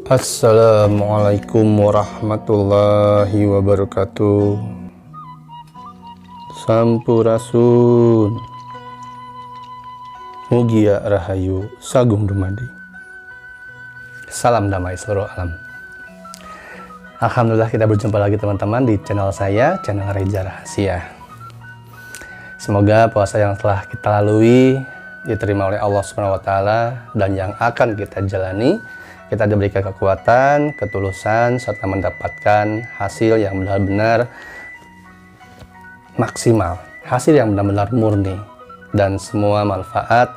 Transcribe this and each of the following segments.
Assalamualaikum warahmatullahi wabarakatuh. Sampurasun. Mugia Rahayu Sagung Dumadi. Salam damai seluruh alam. Alhamdulillah kita berjumpa lagi teman-teman di channel saya, channel Reza Rahasia. Semoga puasa yang telah kita lalui diterima oleh Allah SWT dan yang akan kita jalani kita diberikan kekuatan, ketulusan, serta mendapatkan hasil yang benar-benar maksimal, hasil yang benar-benar murni, dan semua manfaat,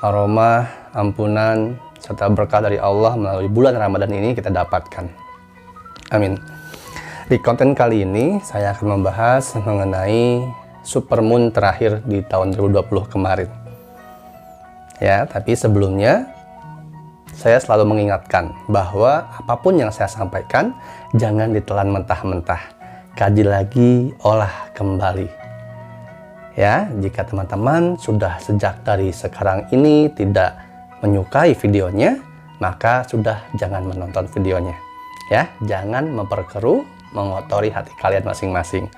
aroma, ampunan, serta berkah dari Allah melalui bulan Ramadan ini kita dapatkan. Amin. Di konten kali ini saya akan membahas mengenai supermoon terakhir di tahun 2020 kemarin. Ya, tapi sebelumnya saya selalu mengingatkan bahwa apapun yang saya sampaikan jangan ditelan mentah-mentah. Kaji lagi, olah kembali. Ya, jika teman-teman sudah sejak dari sekarang ini tidak menyukai videonya, maka sudah jangan menonton videonya. Ya, jangan memperkeruh, mengotori hati kalian masing-masing.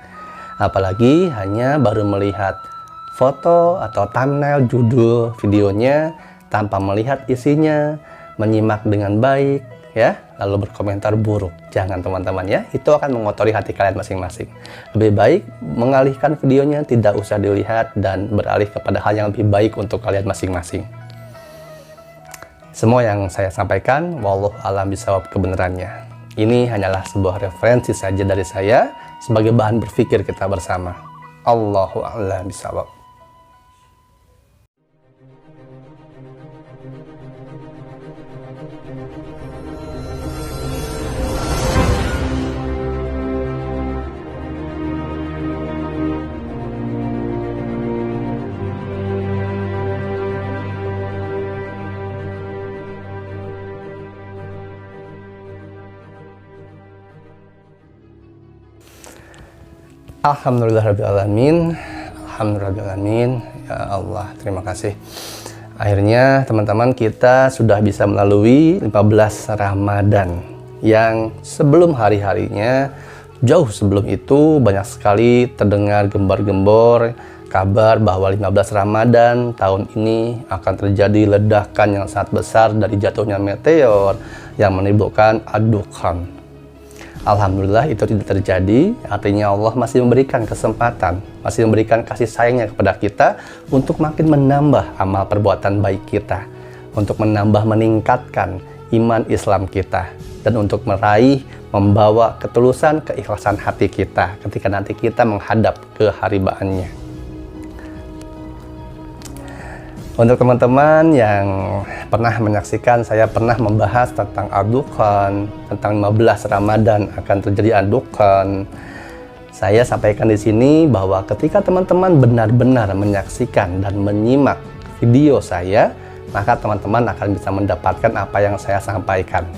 Apalagi hanya baru melihat foto atau thumbnail judul videonya tanpa melihat isinya, menyimak dengan baik, ya, lalu berkomentar buruk. Jangan teman-teman ya, itu akan mengotori hati kalian masing-masing. Lebih baik mengalihkan videonya, tidak usah dilihat, dan beralih kepada hal yang lebih baik untuk kalian masing-masing. Semua yang saya sampaikan, wallahu a'lam bishawab kebenarannya. Ini hanyalah sebuah referensi saja dari saya, sebagai bahan berpikir kita bersama. Allahu a'lam bishawab. Alhamdulillahirrahmanirrahim. Alhamdulillahirrahmanirrahim. Ya Allah, terima kasih. Akhirnya teman-teman kita sudah bisa melalui 15 Ramadan, yang sebelum hari-harinya, jauh sebelum itu banyak sekali terdengar gembar-gembor kabar bahwa 15 Ramadan tahun ini akan terjadi ledakan yang sangat besar dari jatuhnya meteor yang menimbulkan ad-dukhan. Alhamdulillah itu tidak terjadi, artinya Allah masih memberikan kesempatan, masih memberikan kasih sayangnya kepada kita untuk makin menambah amal perbuatan baik kita, untuk meningkatkan iman Islam kita, dan untuk meraih, membawa ketulusan, keikhlasan hati kita ketika nanti kita menghadap ke haribaannya. Untuk teman-teman yang pernah menyaksikan, saya pernah membahas tentang ad-dukhan, tentang 15 Ramadan akan terjadi ad-dukhan. Saya sampaikan di sini bahwa ketika teman-teman benar-benar menyaksikan dan menyimak video saya, maka teman-teman akan bisa mendapatkan apa yang saya sampaikan.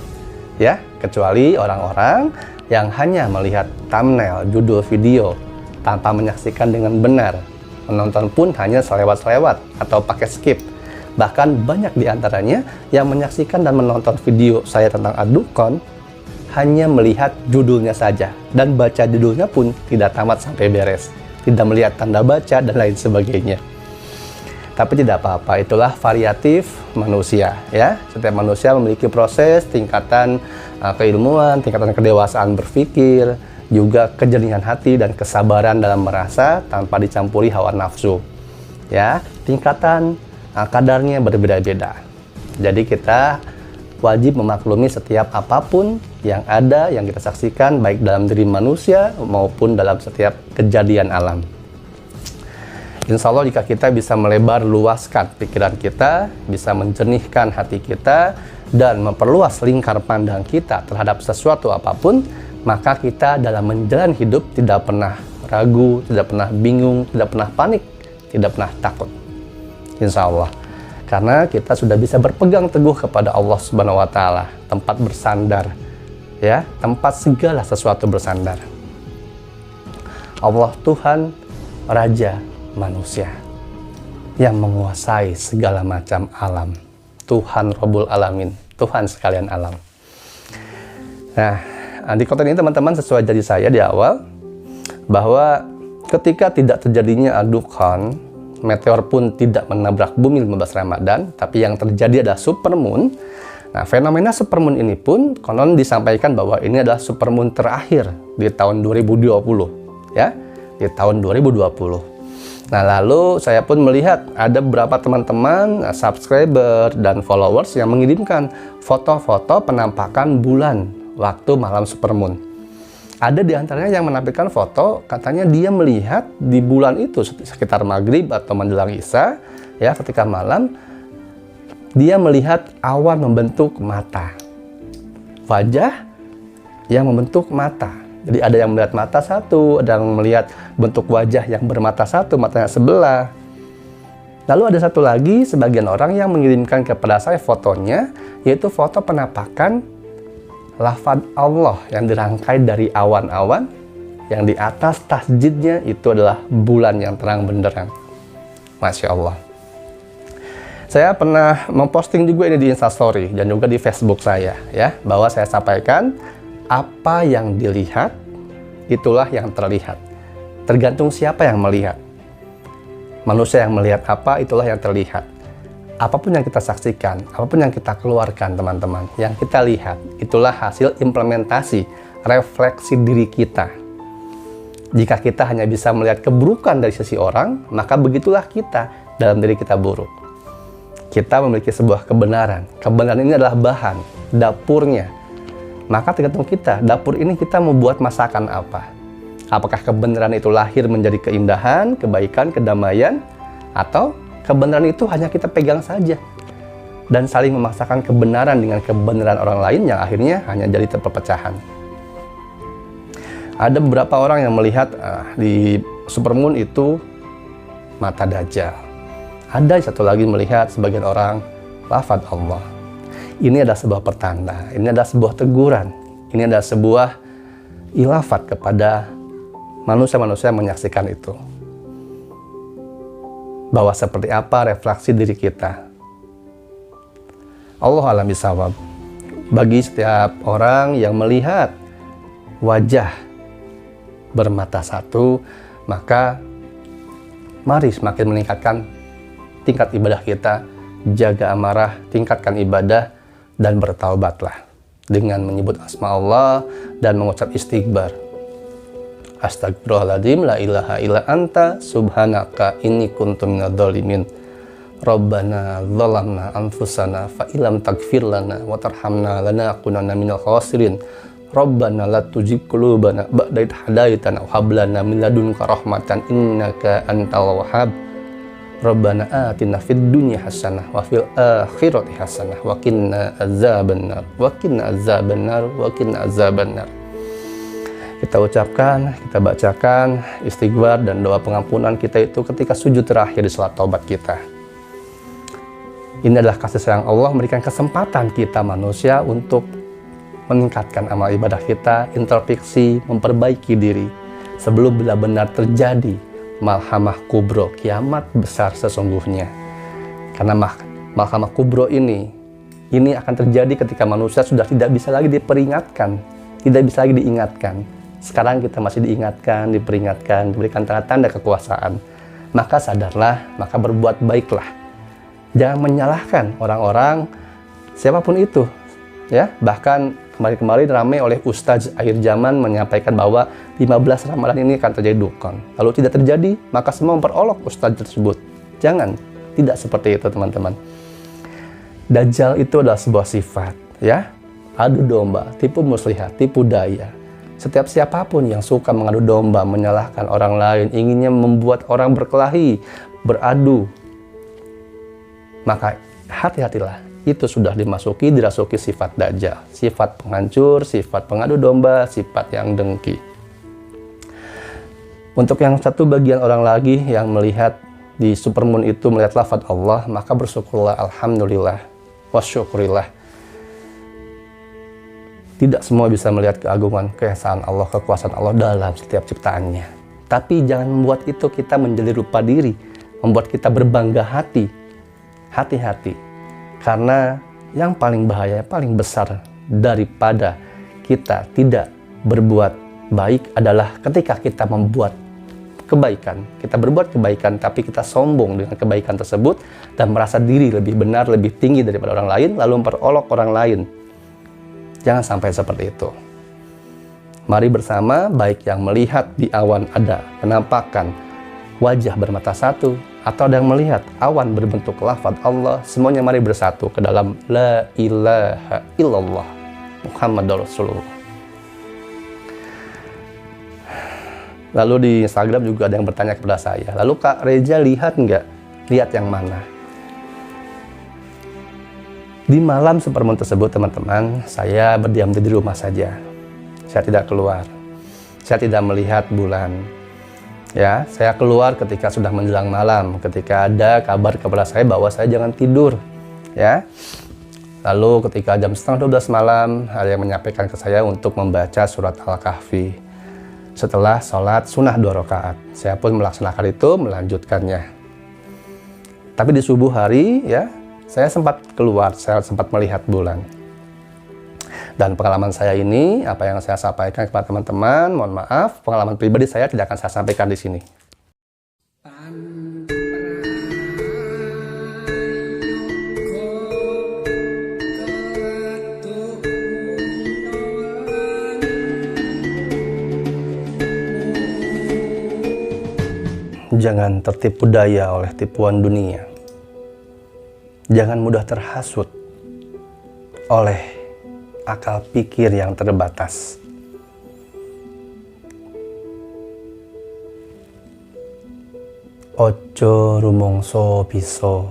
Ya, kecuali orang-orang yang hanya melihat thumbnail, judul video, tanpa menyaksikan dengan benar. Menonton pun hanya selewat-selewat atau pakai skip. Bahkan banyak diantaranya yang menyaksikan dan menonton video saya tentang ad-dukhan hanya melihat judulnya saja, dan baca judulnya pun tidak tamat sampai beres, tidak melihat tanda baca dan lain sebagainya. Tapi tidak apa-apa, itulah variatif manusia ya. Setiap manusia memiliki proses tingkatan keilmuan, tingkatan kedewasaan berpikir, juga kejernihan hati dan kesabaran dalam merasa tanpa dicampuri hawa nafsu. Ya, tingkatan kadarnya berbeda-beda. Jadi kita wajib memaklumi setiap apapun yang ada, yang kita saksikan, baik dalam diri manusia maupun dalam setiap kejadian alam. Insya Allah jika kita bisa melebar luaskan pikiran kita, bisa menjernihkan hati kita, dan memperluas lingkar pandang kita terhadap sesuatu apapun, maka kita dalam menjalani hidup tidak pernah ragu, tidak pernah bingung, tidak pernah panik, tidak pernah takut. Insya Allah. Karena kita sudah bisa berpegang teguh kepada Allah Subhanahu wa Ta'ala, tempat bersandar, ya, tempat segala sesuatu bersandar. Allah Tuhan, Raja manusia, yang menguasai segala macam alam. Tuhan Rabbul Alamin, Tuhan sekalian alam. Nah, di konten ini teman-teman sesuai janji saya di awal, bahwa ketika tidak terjadinya dukhan, meteor pun tidak menabrak bumi 15 Ramadan, tapi yang terjadi adalah supermoon. Nah, fenomena supermoon ini pun konon disampaikan bahwa ini adalah supermoon terakhir di tahun 2020, ya, di tahun 2020. Nah, lalu saya pun melihat ada beberapa teman-teman, subscriber dan followers yang mengirimkan foto-foto penampakan bulan waktu malam supermoon. Ada di antaranya yang menampilkan foto, katanya dia melihat di bulan itu sekitar maghrib atau menjelang isya, ya, ketika malam, dia melihat awan membentuk mata, wajah yang membentuk mata. Jadi ada yang melihat mata satu, ada yang melihat bentuk wajah yang bermata satu, matanya sebelah. Lalu ada satu lagi, sebagian orang yang mengirimkan kepada saya fotonya, yaitu foto penampakan lafaz Allah yang dirangkai dari awan-awan, yang di atas tasjidnya itu adalah bulan yang terang benderang. Masya Allah. Saya pernah memposting juga ini di Instastory dan juga di Facebook saya, ya, bahwa saya sampaikan apa yang dilihat, itulah yang terlihat. Tergantung siapa yang melihat. Manusia yang melihat apa, itulah yang terlihat. Apapun yang kita saksikan, apapun yang kita keluarkan teman-teman, yang kita lihat, itulah hasil implementasi, refleksi diri kita. Jika kita hanya bisa melihat keburukan dari sisi orang, maka begitulah kita dalam diri kita buruk. Kita memiliki sebuah kebenaran. Kebenaran ini adalah bahan, dapurnya. Maka tergantung kita, dapur ini kita mau buat masakan apa. Apakah kebenaran itu lahir menjadi keindahan, kebaikan, kedamaian, atau kebenaran itu hanya kita pegang saja dan saling memaksakan kebenaran dengan kebenaran orang lain yang akhirnya hanya jadi perpecahan. Ada beberapa orang yang melihat di supermoon itu mata Dajjal. Ada satu lagi melihat sebagian orang lafaz Allah. Ini adalah sebuah pertanda, ini adalah sebuah teguran, ini adalah sebuah ilafat kepada manusia-manusia yang menyaksikan itu. Bahwa seperti apa refleksi diri kita. Allah alam bisawab. Bagi setiap orang yang melihat wajah bermata satu, maka mari semakin meningkatkan tingkat ibadah kita, jaga amarah, tingkatkan ibadah, dan bertaubatlah dengan menyebut asma Allah dan mengucap istighfar. Astagfirullahaladzim, la ilaha illa anta, subhanaka inni kuntu minadh dhalimin. Rabbana zalamna anfusana fa ilam taghfir lana wa tarhamna lanakunanna minal khasirin. Rabbana la tuzigh qulubana ba'da idh hadaitana wa hab lana min ladunka rahmatan innaka antal wahhab. Rabbana atina fid dunya hasanah wa fil akhirati hasanah wa qina azabannar wa qina azabannar wa qina azabannar. Kita ucapkan, kita bacakan istighfar dan doa pengampunan kita itu ketika sujud terakhir di salat taubat kita. Ini adalah kasih sayang Allah memberikan kesempatan kita manusia untuk meningkatkan amal ibadah kita, introspeksi, memperbaiki diri sebelum benar-benar terjadi malhamah kubro, kiamat besar sesungguhnya. Karena malhamah kubro ini akan terjadi ketika manusia sudah tidak bisa lagi diperingatkan, tidak bisa lagi diingatkan. Sekarang kita masih diingatkan, diperingatkan, diberikan tanda-tanda kekuasaan. Maka sadarlah, maka berbuat baiklah. Jangan menyalahkan orang-orang, siapapun itu, ya. Bahkan kemarin-kemarin ramai oleh Ustadz akhir zaman menyampaikan bahwa 15 Ramadan ini akan terjadi dukhan. Lalu tidak terjadi, maka semua memperolok Ustadz tersebut. Jangan, tidak seperti itu teman-teman. Dajjal itu adalah sebuah sifat, ya. Adu domba, tipu muslihat, tipu daya. Setiap siapapun yang suka mengadu domba, menyalahkan orang lain, inginnya membuat orang berkelahi, beradu, maka hati-hatilah. Itu sudah dirasuki sifat Dajjal, sifat penghancur, sifat pengadu domba, sifat yang dengki. Untuk yang satu bagian orang lagi yang melihat di supermoon itu melihat lafaz Allah, maka bersyukurlah, alhamdulillah, wasyukurillah. Tidak semua bisa melihat keagungan, keesaan Allah, kekuasaan Allah dalam setiap ciptaannya. Tapi jangan membuat itu kita menjadi lupa diri, membuat kita berbangga hati. Hati-hati. Karena yang paling bahaya, paling besar daripada kita tidak berbuat baik adalah ketika kita membuat kebaikan. Kita berbuat kebaikan tapi kita sombong dengan kebaikan tersebut dan merasa diri lebih benar, lebih tinggi daripada orang lain, lalu memperolok orang lain. Jangan sampai seperti itu. Mari bersama, baik yang melihat di awan ada penampakan wajah bermata satu, atau ada yang melihat awan berbentuk lafaz Allah, semuanya mari bersatu ke dalam La ilaha illallah Muhammadur Rasulullah. Lalu di Instagram juga ada yang bertanya kepada saya, lalu Kak Reza lihat nggak? Lihat yang mana? Di malam supermoon tersebut teman-teman, saya berdiam di rumah saja. Saya tidak keluar. Saya tidak melihat bulan. Ya, saya keluar ketika sudah menjelang malam, ketika ada kabar kepada saya bahwa saya jangan tidur. Ya. Lalu ketika jam setengah 12 malam, ada yang menyampaikan ke saya untuk membaca surat Al-Kahfi. Setelah sholat sunnah 2 rakaat, saya pun melaksanakan itu, melanjutkannya. Tapi di subuh hari, ya, saya sempat keluar, saya sempat melihat bulan. Dan pengalaman saya ini, apa yang saya sampaikan kepada teman-teman, mohon maaf, pengalaman pribadi saya tidak akan saya sampaikan di sini. Jangan tertipu daya oleh tipuan dunia. Jangan mudah terhasut oleh akal pikir yang terbatas. Ojo rumongso biso,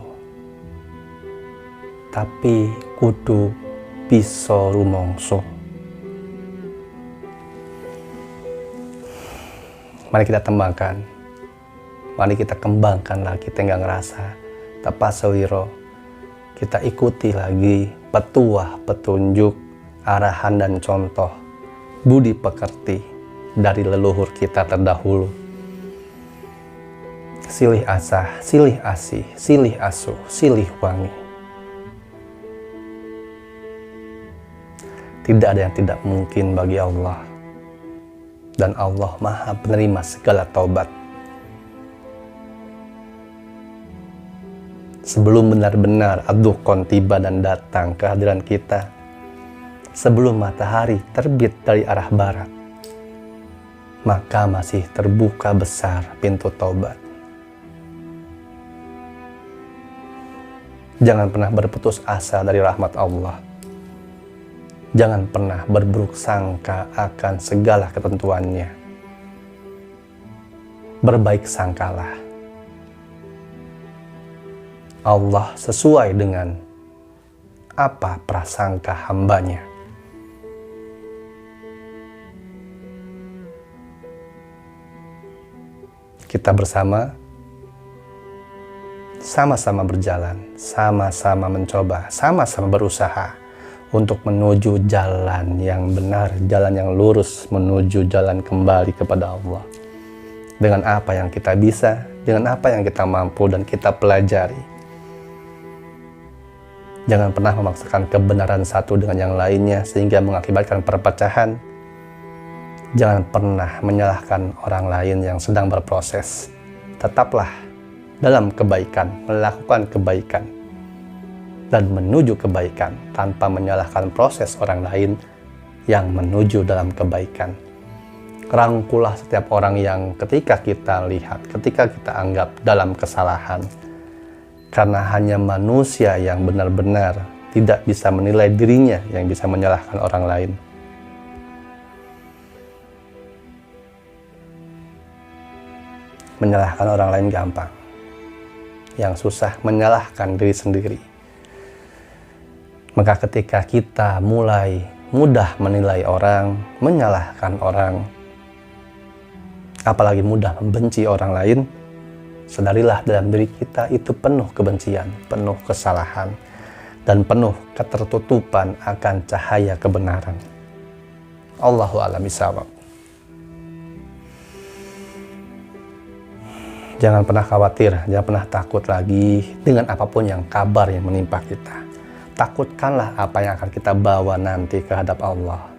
tapi kudu biso rumongso. Mari kita tembangkan. Mari kita kembangkan lagi tenggang rasa, tapasawiro. Kita ikuti lagi petuah, petunjuk, arahan dan contoh, budi pekerti dari leluhur kita terdahulu. Silih asah, silih asih, silih asuh, silih wangi. Tidak ada yang tidak mungkin bagi Allah. Dan Allah Maha penerima segala taubat. Sebelum benar-benar ad-dukhon tiba dan datang ke hadiran kita, sebelum matahari terbit dari arah barat, maka masih terbuka besar pintu taubat. Jangan pernah berputus asa dari rahmat Allah. Jangan pernah berburuk sangka akan segala ketentuannya. Berbaik sangkalah. Allah sesuai dengan apa prasangka hambanya. Kita bersama, sama-sama berjalan, sama-sama mencoba, sama-sama berusaha untuk menuju jalan yang benar, jalan yang lurus, menuju jalan kembali kepada Allah. Dengan apa yang kita bisa, dengan apa yang kita mampu dan kita pelajari. Jangan pernah memaksakan kebenaran satu dengan yang lainnya sehingga mengakibatkan perpecahan. Jangan pernah menyalahkan orang lain yang sedang berproses. Tetaplah dalam kebaikan, melakukan kebaikan, dan menuju kebaikan tanpa menyalahkan proses orang lain yang menuju dalam kebaikan. Rangkulah setiap orang yang ketika kita lihat, ketika kita anggap dalam kesalahan. Karena hanya manusia yang benar-benar tidak bisa menilai dirinya yang bisa menyalahkan orang lain. Menyalahkan orang lain gampang. Yang susah menyalahkan diri sendiri. Maka ketika kita mulai mudah menilai orang, menyalahkan orang, apalagi mudah membenci orang lain, sadarilah dalam diri kita itu penuh kebencian, penuh kesalahan, dan penuh ketertutupan akan cahaya kebenaran. Allahu a'lam bishawab. Jangan pernah khawatir, jangan pernah takut lagi dengan apapun yang kabar yang menimpa kita. Takutkanlah apa yang akan kita bawa nanti ke hadap Allah.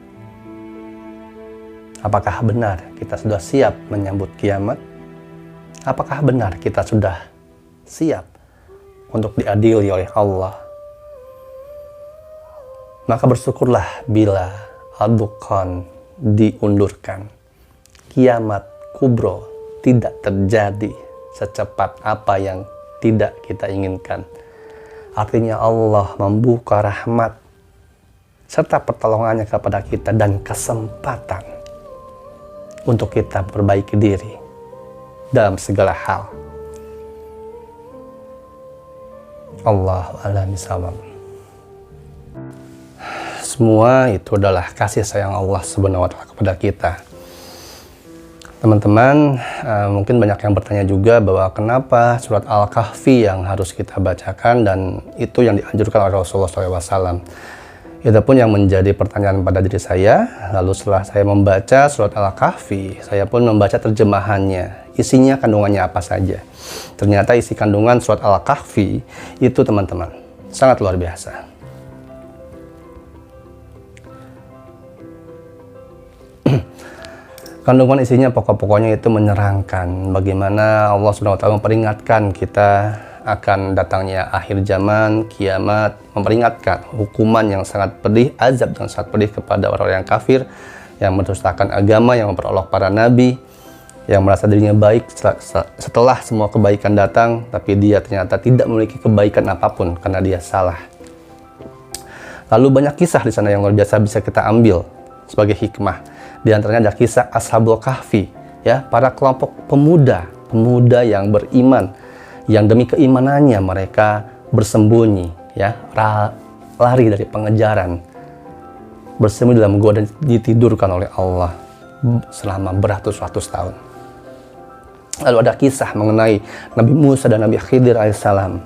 Apakah benar kita sudah siap menyambut kiamat? Apakah benar kita sudah siap untuk diadili oleh Allah? Maka bersyukurlah bila Ad-Dukhan diundurkan. Kiamat kubro tidak terjadi secepat apa yang tidak kita inginkan. Artinya Allah membuka rahmat serta pertolongannya kepada kita dan kesempatan untuk kita perbaiki diri dalam segala hal. Allahu a'lam bishawab. Semua itu adalah kasih sayang Allah Subhanahu wa Ta'ala kepada kita. Teman-teman, mungkin banyak yang bertanya juga bahwa kenapa surat Al-Kahfi yang harus kita bacakan, dan itu yang dianjurkan oleh Rasulullah SAW. Itu pun yang menjadi pertanyaan pada diri saya. Lalu setelah saya membaca surat Al-Kahfi, saya pun membaca terjemahannya. Isinya kandungannya apa saja. Ternyata isi kandungan surat Al-Kahfi itu, teman-teman, sangat luar biasa. Kandungan isinya pokok-pokoknya itu menerangkan bagaimana Allah SWT memperingatkan kita akan datangnya akhir zaman, kiamat, memperingatkan hukuman yang sangat pedih, azab yang sangat pedih kepada orang-orang yang kafir, yang mendustakan agama, yang memperolok para nabi, yang merasa dirinya baik setelah semua kebaikan datang, tapi dia ternyata tidak memiliki kebaikan apapun karena dia salah. Lalu banyak kisah di sana yang luar biasa bisa kita ambil sebagai hikmah. Di antaranya ada kisah Ashabul Kahfi, ya, para kelompok pemuda yang beriman, yang demi keimanannya mereka bersembunyi, ya, lari dari pengejaran, bersembunyi dalam gua dan ditidurkan oleh Allah selama beratus-ratus tahun. Lalu ada kisah mengenai Nabi Musa dan Nabi Khidir alaihissalam.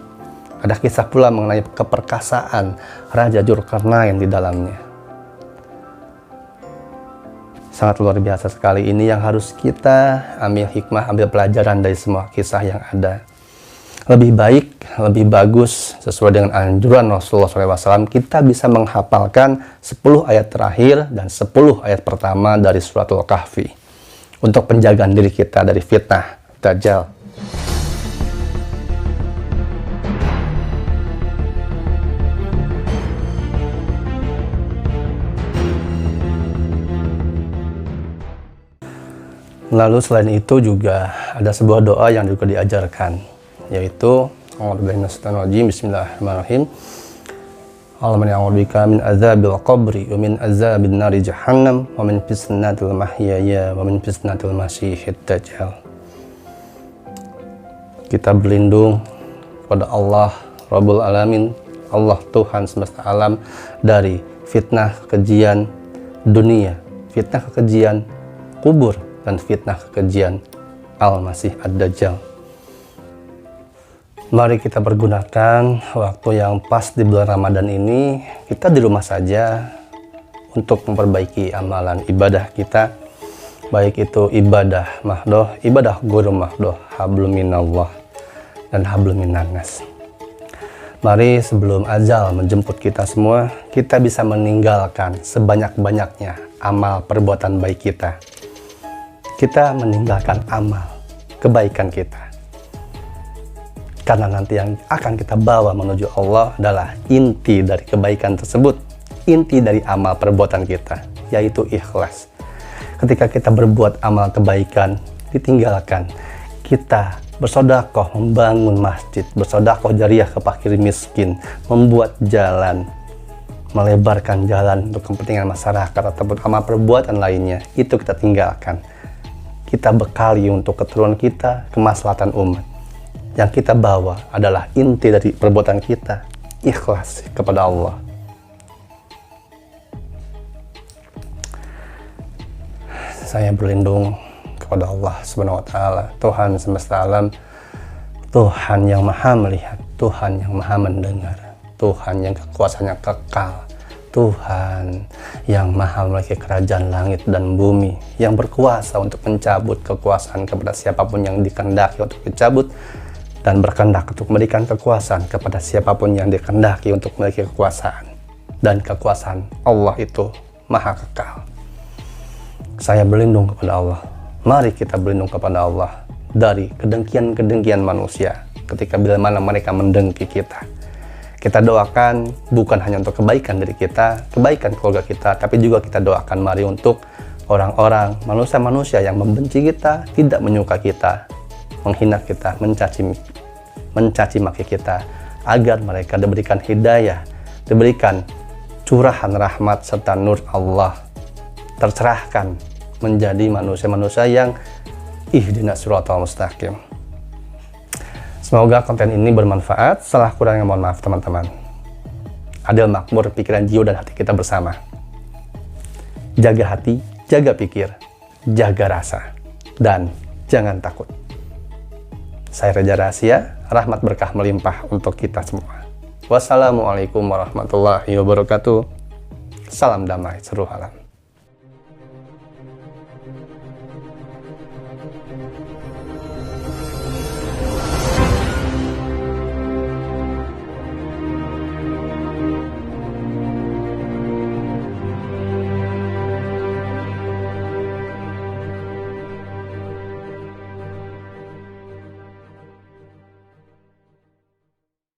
Ada kisah pula mengenai keperkasaan Raja Dzulkarnain di dalamnya. Sangat luar biasa sekali, ini yang harus kita ambil hikmah, ambil pelajaran dari semua kisah yang ada. Lebih baik, lebih bagus, sesuai dengan anjuran Rasulullah SAW, kita bisa menghafalkan 10 ayat terakhir dan 10 ayat pertama dari suratul Kahfi untuk penjagaan diri kita dari fitnah Dajjal. Lalu selain itu juga ada sebuah doa yang juga diajarkan, yaitu Bismillahirrahmanirrahim. Allahumma a'udzubika min adzabil qabri wa min adzabin nari jahannam wa min fitnatil mahyaya wa min fitnatil masyihid dajjal. Kita berlindung kepada Allah Rabbul Alamin, Allah Tuhan semesta alam, dari fitnah kekejian dunia, fitnah kekejian kubur, dan fitnah kekejian Al-Masih Ad-Dajjal. Mari kita pergunakan waktu yang pas di bulan Ramadan ini, kita di rumah saja untuk memperbaiki amalan ibadah kita, baik itu ibadah mahdoh, ibadah ghairu mahdoh, hablum minallah dan hablum minannas. Mari sebelum ajal menjemput kita semua, kita bisa meninggalkan sebanyak-banyaknya amal perbuatan baik kita. Kita meninggalkan amal kebaikan kita, karena nanti yang akan kita bawa menuju Allah adalah inti dari kebaikan tersebut, inti dari amal perbuatan kita, yaitu ikhlas. Ketika kita berbuat amal kebaikan, ditinggalkan, kita bersedekah membangun masjid, bersedekah jariah ke fakir miskin, membuat jalan, melebarkan jalan untuk kepentingan masyarakat ataupun amal perbuatan lainnya, itu kita tinggalkan. Kita bekali untuk keturunan kita, kemaslahatan umat. Yang kita bawa adalah inti dari perbuatan kita, ikhlas kepada Allah. Saya berlindung kepada Allah Subhanahu wa Ta'ala, Tuhan semesta alam, Tuhan yang maha melihat, Tuhan yang maha mendengar, Tuhan yang kekuasaannya kekal, Tuhan yang maha memiliki kerajaan langit dan bumi, yang berkuasa untuk mencabut kekuasaan kepada siapapun yang dikehendaki untuk dicabut, dan berkehendak untuk memberikan kekuasaan kepada siapapun yang dikehendaki untuk memiliki kekuasaan. Dan kekuasaan Allah itu maha kekal. Saya berlindung kepada Allah. Mari kita berlindung kepada Allah dari kedengkian-kedengkian manusia ketika bila mana mereka mendengki kita. Kita doakan bukan hanya untuk kebaikan diri kita, kebaikan keluarga kita, tapi juga kita doakan mari untuk orang-orang, manusia-manusia yang membenci kita, tidak menyuka kita, menghina kita, mencaci maki kita, agar mereka diberikan hidayah, diberikan curahan rahmat serta nur Allah, tercerahkan menjadi manusia-manusia yang ihdinas siratal mustaqim. Semoga konten ini bermanfaat. Salah kurangnya mohon maaf teman-teman. Adil makmur pikiran, jiwa, dan hati kita bersama. Jaga hati, jaga pikir, jaga rasa, dan jangan takut. Saya Reza Rahsia, rahmat berkah melimpah untuk kita semua. Wassalamualaikum warahmatullahi wabarakatuh. Salam damai seluruh alam.